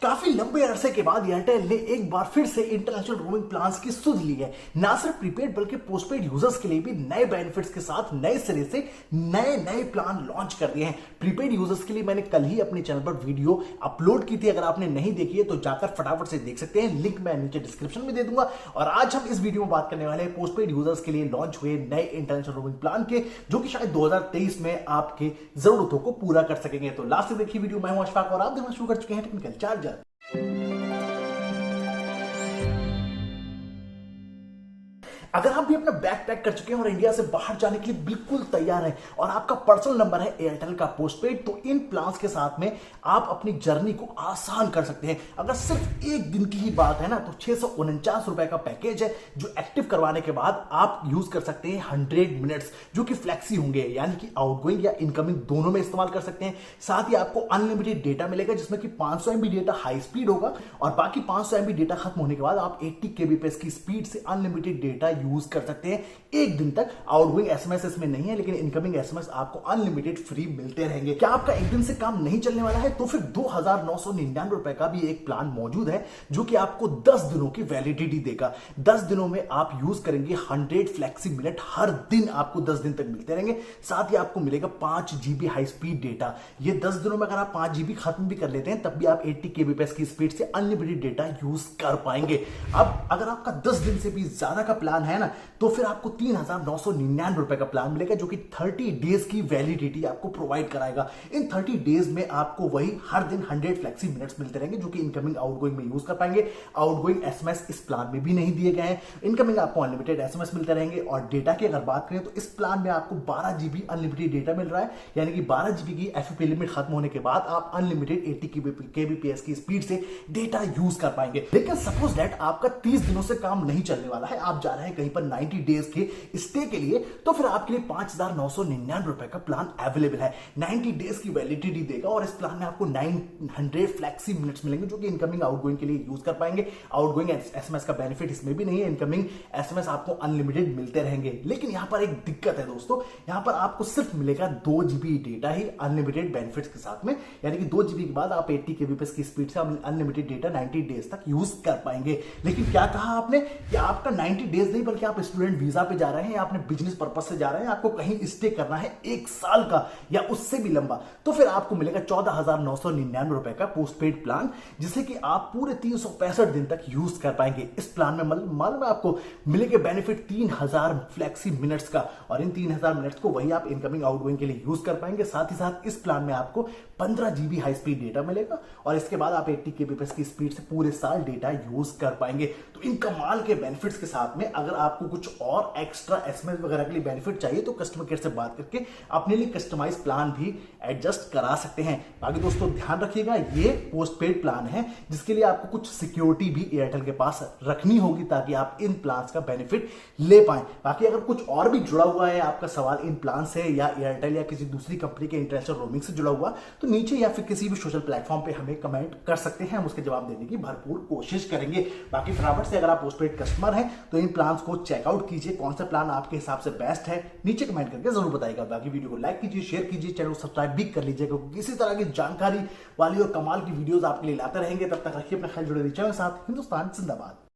काफी लंबे अरसे के बाद एयरटेल ने एक बार फिर से इंटरनेशनल रोमिंग प्लान्स की सुध ली है। ना सिर्फ प्रीपेड बल्कि पोस्टपेड यूजर्स के लिए भी नए बेनिफिट्स के साथ नए सिरे से नए नए प्लान लॉन्च कर दिए हैं। प्रीपेड यूजर्स के लिए मैंने कल ही अपने चैनल पर वीडियो अपलोड की थी, अगर आपने नहीं देखी है तो जाकर फटाफट से देख सकते हैं, लिंक मैं नीचे डिस्क्रिप्शन में दे दूंगा। और आज हम इस वीडियो में बात करने वाले हैं पोस्टपेड यूजर्स के लिए लॉन्च हुए नए इंटरनेशनल रोमिंग प्लान के, जो कि शायद 2023 में आपके जरूरतों को पूरा कर सकेंगे। तो लास्ट तक देखिए वीडियो। मैं हूं अशफाक और आप देखना शुरू कर चुके हैं टेक्निकल चार्जर। अगर आप भी अपना बैग पैक कर चुके हैं और इंडिया से बाहर जाने के लिए बिल्कुल तैयार हैं और आपका पर्सनल नंबर है एयरटेल का पोस्टपेड, तो इन प्लान्स के साथ में आप अपनी जर्नी को आसान कर सकते हैं। अगर सिर्फ एक दिन की ही बात है ना, तो 649 रुपए का पैकेज है, जो एक्टिव करवाने के बाद आप यूज कर सकते हैं 100 मिनट्स, जो कि फ्लेक्सी होंगे, यानी कि आउटगोइंग या इनकमिंग दोनों में इस्तेमाल कर सकते हैं। साथ ही आपको अनलिमिटेड डेटा मिलेगा, जिसमें कि 500 MB डेटा हाई स्पीड होगा और बाकी 500 MB डेटा खत्म होने के बाद आप 80 kbps की स्पीड से अनलिमिटेड डेटा यूज कर सकते हैं एक दिन तक। आउटगोइंग एसएमएस इसमें नहीं है, लेकिन इनकमिंग एसएमएस आपको अनलिमिटेड फ्री मिलते रहेंगे। क्या आपका एक दिन से काम नहीं चलने वाला है? तो फिर 2999 रुपए का भी एक प्लान मौजूद है, जो कि आपको 10 दिनों की वैलिडिटी देगा। 10 दिनों में आप यूज करेंगे 100 फ्लेक्सी मिनट, हर दिन आपको 10 दिन तक मिलते रहेंगे। साथ ही आपको मिलेगा 5 GB हाई स्पीड डेटा। ये 10 दिनों में अगर आप 5 GB खत्म भी कर लेते हैं, तब भी आप 80 kbps की स्पीड से अनलिमिटेड डेटा यूज कर पाएंगे। अब अगर आपका 10 दिन से भी ज्यादा का प्लान है ना, तो फिर आपको 3999 रुपए का प्लान मिलेगा, जो कि 30 डेज की वैलिडिटी आपको प्रोवाइड कराएगा। इन 30 डेज में आपको वही हर दिन 100 फ्लेक्सी मिनट्स मिलते रहेंगे, जो कि इनकमिंग आउटगोइंग में यूज कर पाएंगे। आउटगोइंग एसएमएस इस प्लान में भी नहीं दिए गए हैं। इनकमिंग आपको अनलिमिटेड एसएमएस मिलते रहेंगे। और डेटा की अगर बात करें तो इस प्लान में आपको 12 GB अनलिमिटेड डेटा मिल रहा है, यानी कि 12 GB की एफपी लिमिट खत्म होने के बाद आप अनलिमिटेड 80 kbps की स्पीड से डेटा यूज कर पाएंगे। लेकिन सपोज दैट आपका 30 दिनों से काम नहीं चलने वाला है, आप जा रहे हैं कहीं पर 90 डेज के स्टे के लिए, तो फिर आपके लिए 5999 रुपए का प्लान अवेलेबल है। 90 डेज की वैलिडिटी देगा और इस प्लान में आपको 900 फ्लेक्सी मिनट्स मिलेंगे, जो कि इनकमिंग आउटगोइंग के लिए यूज कर पाएंगे। आउटगोइंग एसएमएस का बेनिफिट इसमें भी नहीं है, इनकमिंग एसएमएस आपको अनलिमिटेड मिलते रहेंगे। लेकिन यहां पर एक दिक्कत है दोस्तों, यहां पर आपको सिर्फ मिलेगा 2 GB डेटा ही अनलिमिटेड बेनिफिट्स के साथ में, यानी कि 2 GB के बाद आप 80 kbps की स्पीड से अनलिमिटेड डेटा 90 डेज तक यूज कर पाएंगे। लेकिन क्या कहा आपने कि आपका 90 डेज नहीं, बल्कि आप स्टूडेंट वीजा पे जा रहे हैं या अपने बिजनेस पर्पस से जा रहे हैं, आपको कहीं स्टे करना है 1 साल का या उससे भी लंबा, तो फिर आपको मिलेगा 14,999 रुपए का पोस्टपेड प्लान, जिसे कि आप पूरे 365 दिन तक यूज कर पाएंगे। इस प्लान में मालूम है आपको मिलेंगे बेनिफिट 3000 फ्लेक्सी मिनट्स का, और इन 3000 मिनट्स को वही आप इनकमिंग आउटगोइंग के लिए यूज कर पाएंगे। साथ ही साथ इस प्लान में आपको 15 GB हाई स्पीड डेटा मिलेगा और इसके बाद आप 80 kbps की स्पीड से पूरे साल डेटा यूज कर पाएंगे। तो इन कमाल के बेनिफिट्स के साथ में अगर आपको कुछ और एक्स्ट्रा एसएमएस वगैरह के लिए बेनिफिट चाहिए, तो कस्टमर केयर से बात करके अपने लिए कस्टमाइज प्लान भी एडजस्ट करा सकते हैं। बाकी दोस्तों ध्यान रखिएगा, ये पोस्टपेड प्लान है, जिसके लिए आपको कुछ सिक्योरिटी भी एयरटेल के पास रखनी होगी, ताकि आप इन प्लान का बेनिफिट ले पाए। बाकी अगर कुछ और भी जुड़ा हुआ है आपका सवाल इन प्लान से, या एयरटेल या किसी दूसरी कंपनी के इंटरनेशनल रोमिंग से जुड़ा हुआ, तो नीचे या फिर किसी भी सोशल प्लेटफॉर्म पे हमें कमेंट कर सकते हैं, हम उसके जवाब देने की भरपूर कोशिश करेंगे। बाकी फटाफट से अगर आप पोस्टपेड कस्टमर हैं तो इन प्लान्स को चेकआउट कीजिए, कौन सा प्लान आपके हिसाब से बेस्ट है, नीचे कमेंट करके जरूर बताइएगा। बाकी वीडियो को लाइक कीजिए, शेयर कीजिए, चैनल को सब्सक्राइब भी कर लीजिए, क्योंकि इसी तरह की जानकारी वाली और कमाल की वीडियोस आपके लिए लाते रहेंगे। तब तक रखिए अपना ख्याल, जुड़े रहिए चैनल के साथ। हिंदुस्तान जिंदाबाद।